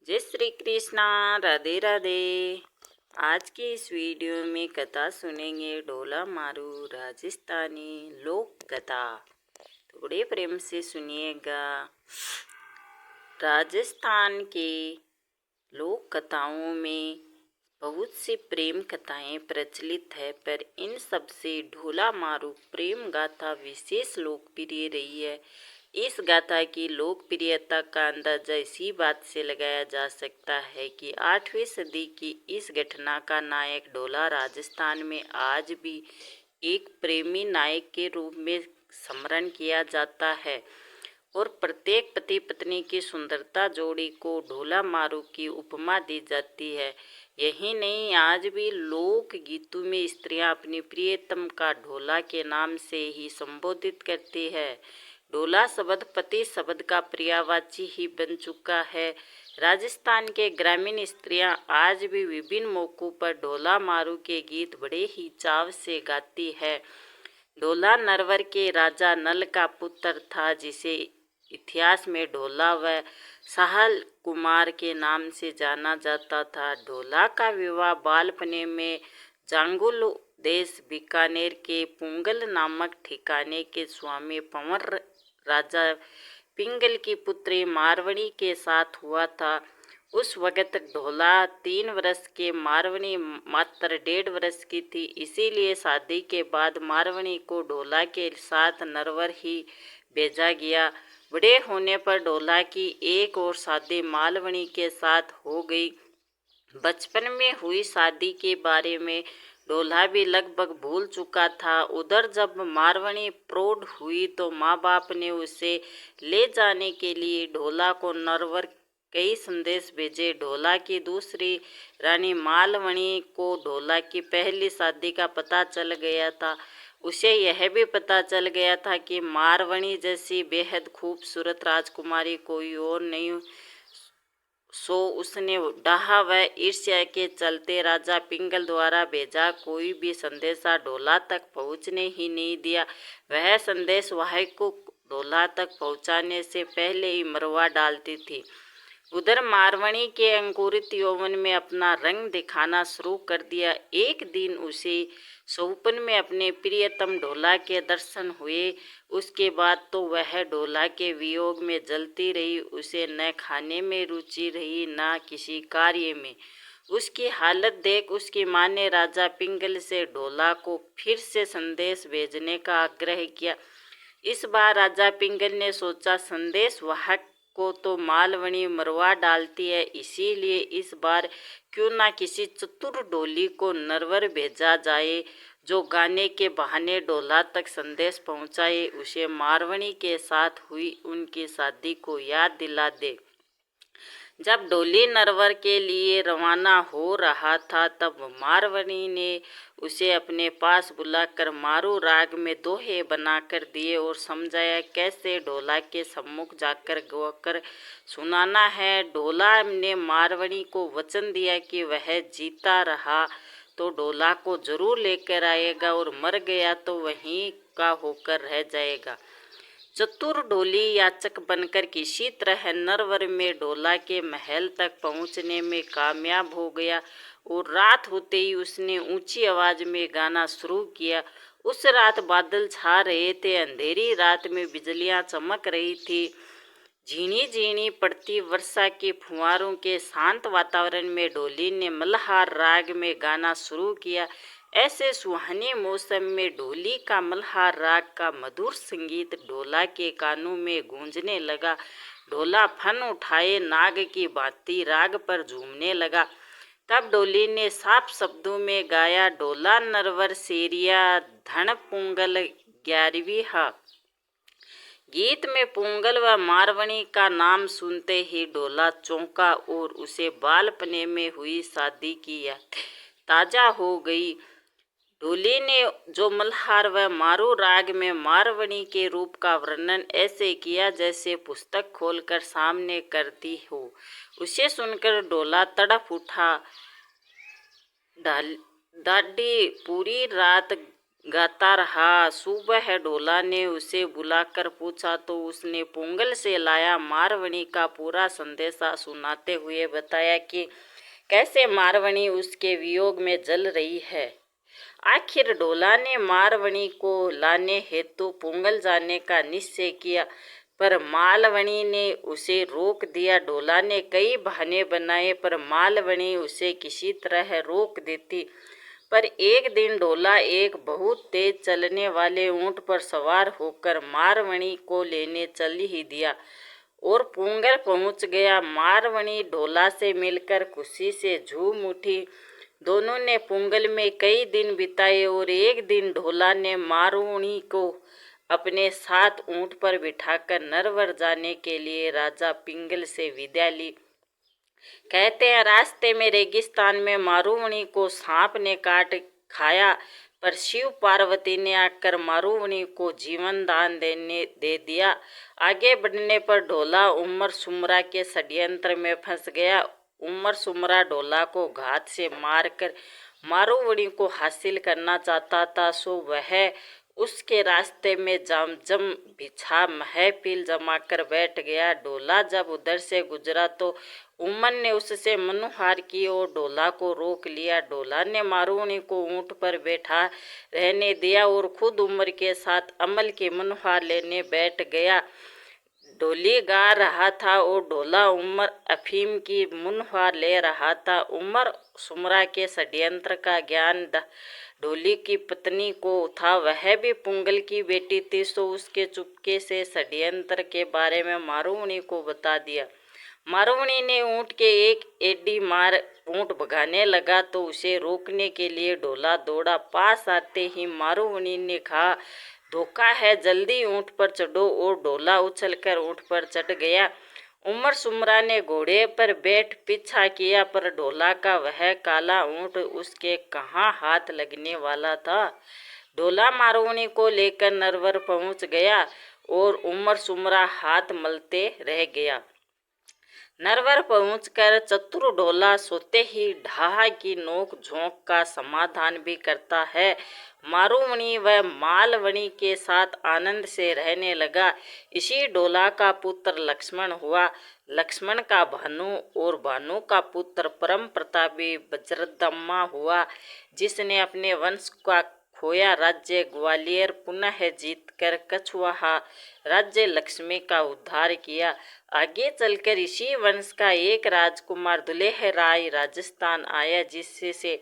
जय श्री कृष्णा। राधे राधे। आज की इस वीडियो में कथा सुनेंगे ढोला मारू राजस्थानी लोक कथा। थोड़े प्रेम से सुनिएगा। राजस्थान के लोक कथाओं में बहुत सी प्रेम कथाएं प्रचलित है, पर इन सब से ढोला मारू प्रेम गाथा विशेष लोकप्रिय रही है। इस गाथा की लोकप्रियता का अंदाजा इसी बात से लगाया जा सकता है कि 8वीं सदी की इस घटना का नायक ढोला राजस्थान में आज भी एक प्रेमी नायक के रूप में स्मरण किया जाता है और प्रत्येक पति पत्नी की सुंदरता जोड़ी को ढोला मारू की उपमा दी जाती है। यही नहीं, आज भी लोक गीतों में स्त्रियां अपनी प्रियतम का ढोला के नाम से ही संबोधित करती है। ढोला शब्द पति शब्द का पर्यायवाची ही बन चुका है। राजस्थान के ग्रामीण स्त्रियां आज भी विभिन्न मौकों पर ढोला मारू के गीत बड़े ही चाव से गाती है। ढोला नरवर के राजा नल का पुत्र था, जिसे इतिहास में ढोला व सहल कुमार के नाम से जाना जाता था। ढोला का विवाह बालपने में जांगुल देश बीकानेर के पुंगल नामक ठिकाने के स्वामी पंवर राजा पिंगल की पुत्री मारवणी के साथ हुआ था। उस वक़्त ढोला 3 वर्ष के, मारवणी मात्र 1.5 वर्ष की थी। इसीलिए शादी के बाद मारवणी को ढोला के साथ नरवर ही भेजा गया। बड़े होने पर ढोला की एक और शादी मालवणी के साथ हो गई। बचपन में हुई शादी के बारे में ढोला भी लगभग भूल चुका था। उधर जब मारवणी प्रौढ़ हुई तो माँ बाप ने उसे ले जाने के लिए ढोला को नरवर कई संदेश भेजे। ढोला की दूसरी रानी मालवणी को ढोला की पहली शादी का पता चल गया था। उसे यह भी पता चल गया था कि मारवणी जैसी बेहद खूबसूरत राजकुमारी कोई और नहीं। सो उसने डाह व ईर्ष्या के चलते राजा पिंगल द्वारा भेजा कोई भी संदेशा ढोला तक पहुंचने ही नहीं दिया। वह संदेश वाहक को ढोला तक पहुंचाने से पहले ही मरवा डालती थी। उधर मारवणी के अंकुरित यौवन में अपना रंग दिखाना शुरू कर दिया। एक दिन उसे स्वप्न में अपने प्रियतम ढोला के दर्शन हुए। उसके बाद तो वह ढोला के वियोग में जलती रही। उसे न खाने में रुचि रही न किसी कार्य में। उसकी हालत देख उसकी माँ ने राजा पिंगल से ढोला को फिर से संदेश भेजने का आग्रह किया। इस बार राजा पिंगल ने सोचा, संदेश वाहक को तो मालवणी मरवा डालती है, इसीलिए इस बार क्यों ना किसी चतुर डोली को नरवर भेजा जाए, जो गाने के बहाने ढोला तक संदेश पहुंचाए, उसे मारवणी के साथ हुई उनकी शादी को याद दिला दे। जब डोली नरवर के लिए रवाना हो रहा था, तब मारवणी ने उसे अपने पास बुलाकर मारू राग में दोहे बनाकर दिए और समझाया कैसे ढोला के सम्मुख जाकर गाकर सुनाना है। ढोला ने मारवणी को वचन दिया कि वह जीता रहा तो ढोला को जरूर लेकर आएगा और मर गया तो वहीं का होकर रह जाएगा। चतुर डोली याचक बनकर किसी तरह नरवर में ढोला के महल तक पहुंचने में कामयाब हो गया और रात होते ही उसने ऊंची आवाज में गाना शुरू किया। उस रात बादल छा रहे थे। अंधेरी रात में बिजलियां चमक रही थी। झीणी झीणी पड़ती वर्षा के फुहारों के शांत वातावरण में डोली ने मल्हार राग में गाना शुरू किया। ऐसे सुहाने मौसम में डोली का मल्हार राग का मधुर संगीत ढोला के कानों में गूंजने लगा। ढोला फन उठाए नाग की भांति राग पर झूमने लगा। तब डोली ने साफ शब्दों में गाया, ढोला नरवर सेरिया धन पुंगल 11वीं हा। गीत में पुंगल व मारवणी का नाम सुनते ही ढोला चौंका और उसे बालपने में हुई शादी की याद ताजा हो गई। डोली ने जो मल्हार व मारू राग में मारवणी के रूप का वर्णन ऐसे किया जैसे पुस्तक खोलकर सामने करती हो। उसे सुनकर ढोला तड़प उठा। दादी पूरी रात गाता रहा। सुबह ढोला ने उसे बुलाकर पूछा तो उसने पोंगल से लाया मारवणी का पूरा संदेशा सुनाते हुए बताया कि कैसे मारवणी उसके वियोग में जल रही है। आखिर ढोला ने मारवणी को लाने हेतु पोंगल जाने का निश्चय किया, पर मालवणी ने उसे रोक दिया। ढोला ने कई बहाने बनाए, पर मालवणी उसे किसी तरह रोक देती। पर एक दिन ढोला एक बहुत तेज चलने वाले ऊंट पर सवार होकर मारवणी को लेने चल ही दिया और पोंगल पहुंच गया। मारवणी ढोला से मिलकर खुशी से झूम उठी। दोनों ने पोंगल में कई दिन बिताए और एक दिन ढोला ने मारवणी को अपने साथ ऊंट पर बिठाकर नरवर जाने के लिए राजा पिंगल से विदा ली। कहते हैं रास्ते में रेगिस्तान में मारुवणी को सांप ने काट खाया, पर शिव पार्वती ने आकर मारुवणी को जीवन दान दे दिया। आगे बढ़ने पर ढोला उमर सुमरा के षड्यंत्र में फंस गया। उमर सुमरा ढोला को घात से मारकर मारुवणी को हासिल करना चाहता था, सो वह उसके रास्ते में जम बिछा महफिल जमाकर बैठ गया। ढोला जब उधर से गुजरा तो उमर ने उससे मनुहार की और ढोला को रोक लिया। ढोला ने मारुवणी को ऊंट पर बैठा रहने दिया और खुद उमर के साथ अमल की मनुहार लेने बैठ गया। ढोली गा रहा था और ढोला उमर अफीम की मुनहार ले रहा था। उमर सुमरा के षड्यंत्र का ज्ञान ढोली की पत्नी को था, वह भी पुंगल की बेटी थी, सो उसके चुपके से षड्यंत्र के बारे में मारुवणी को बता दिया। मारुवणी ने ऊंट के एक एडी मार ऊंट भगाने लगा तो उसे रोकने के लिए ढोला दौड़ा। पास आते ही मारुवणी ने कहा, धोखा है, जल्दी ऊंट पर चढ़ो, और ढोला उछलकर ऊंट पर चढ़ गया। उमर सुमरा ने घोड़े पर बैठ पीछा किया, पर ढोला का वह काला ऊंट उसके कहाँ हाथ लगने वाला था। ढोला मारुवणी को लेकर नरवर पहुंच गया और उमर सुमरा हाथ मलते रह गया। नरवर पहुंचकर चतुर ढोला सोते ही ढाह की नोक झोंक का समाधान भी करता है। मारुवणी व मालवणी के साथ आनंद से रहने लगा। इसी ढोला का पुत्र लक्ष्मण हुआ, लक्ष्मण का भानु और भानु का पुत्र परम प्रतापी वज्रदम्मा हुआ, जिसने अपने वंश का खोया राज्य ग्वालियर पुनः जीतकर कछवाहा राज्य लक्ष्मी का उद्धार किया। आगे चलकर इसी वंश का एक राजकुमार दुलेह राय राजस्थान आया, जिससे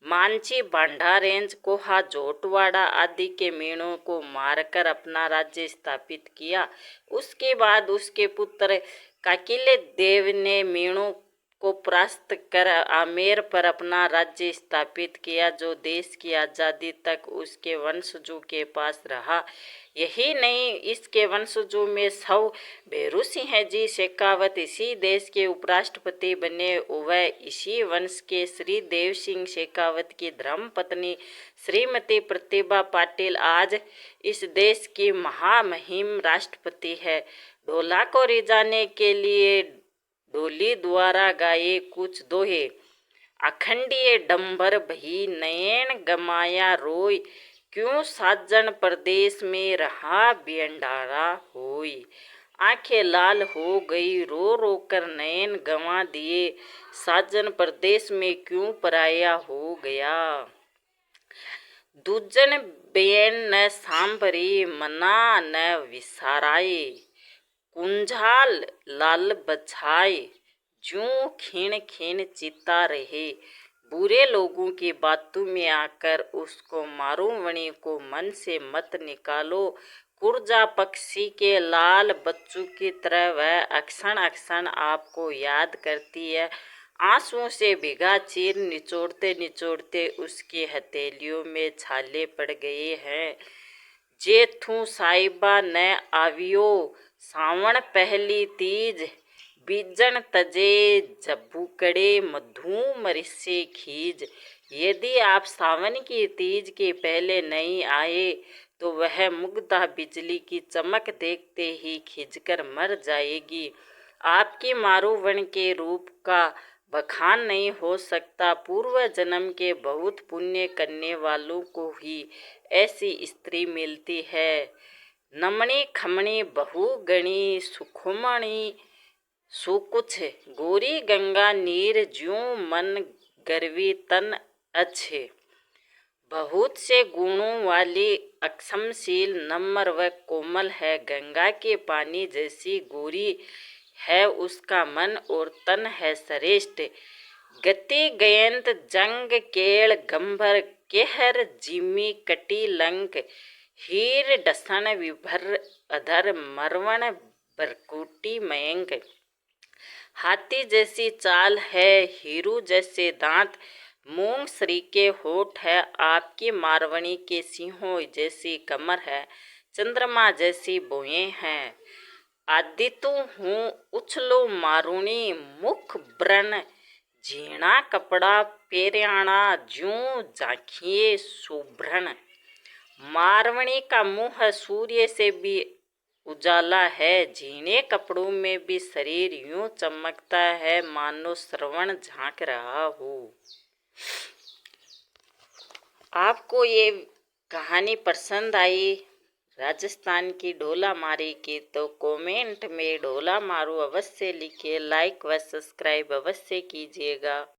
मांची, बांडा रेंज, कोहा, जोटवाड़ा आदि के मीणों को मारकर अपना राज्य स्थापित किया। उसके बाद उसके पुत्र काकिले देव ने मीणों को परास्त कर आमेर पर अपना राज्य स्थापित किया, जो देश की आज़ादी तक उसके वंशजों के पास रहा। यही नहीं, इसके वंशजों में सौ भैरू सिंह जी शेखावत इसी देश के उपराष्ट्रपति बने। वह इसी वंश के श्री देव सिंह शेखावत की धर्मपत्नी श्रीमती प्रतिभा पाटिल आज इस देश की महामहिम राष्ट्रपति है। ढोला को रिझाने के लिए ढोली द्वारा गाए कुछ दोहे। अखंडिये डंबर भई नयन गमाया रोय, क्यों साजन प्रदेश में रहा बियंडारा होय। आंखें लाल हो गई रो रो कर नयन गंवा दिए, साजन प्रदेश में क्यों पराया हो गया। दूजन बेन न सांभरी मना न विसाराए, कुंझाल लाल बछाए ज्यों खीण खीण चिता रहे। बुरे लोगों की बातों में आकर उसको मारुवणी को मन से मत निकालो। कुर्जा पक्षी के लाल बच्चों की तरह वह अक्सण अक्सण आपको याद करती है। आंसुओं से भिगा चीर निचोड़ते निचोड़ते उसकी हथेलियों में छाले पड़ गए हैं। जे थू साहिबा न आवियो, सावण पहली तीज, बीजन तजे जब्बूकड़े मधु मरिसे खीज। यदि आप सावन की तीज के पहले नहीं आए तो वह मुग्धा बिजली की चमक देखते ही खिंचकर मर जाएगी। आपकी मारुवण के रूप का बखान नहीं हो सकता। पूर्व जन्म के बहुत पुण्य करने वालों को ही ऐसी स्त्री मिलती है। नमणी खमणी बहु गणी सुखमणी सुकुछ, गोरी गंगा नीर ज्यों मन गर्वी तन अच्छे। बहुत से गुणों वाली अक्षमशील नम्र व कोमल है। गंगा के पानी जैसी गोरी है उसका मन और तन है श्रेष्ठ। गति गयंत जंग केड़ गंभर केहर जिमी कटी लंक, हीर डसन विभर अधर मरवण बरकुटी मयंक। हाथी जैसी चाल है हीरू जैसे दांत, मूंग श्री के होठ है आपकी मारवणी के सिंहों जैसी कमर है, चंद्रमा जैसी भुएं हैं। आदितु हूँ उछलो मारुणी मुख व्रण, झीणा कपड़ा पेरियाणा ज्यों झांकिए सुभ्रण। मारवणी का मुंह सूर्य से भी उजाला है, झीणे कपड़ों में भी शरीर यूं चमकता है मानो श्रवण झांक रहा हो। आपको ये कहानी पसंद आई राजस्थान की ढोला मारी की तो कमेंट में ढोला मारू अवश्य लिखिए, लाइक व सब्सक्राइब अवश्य कीजिएगा।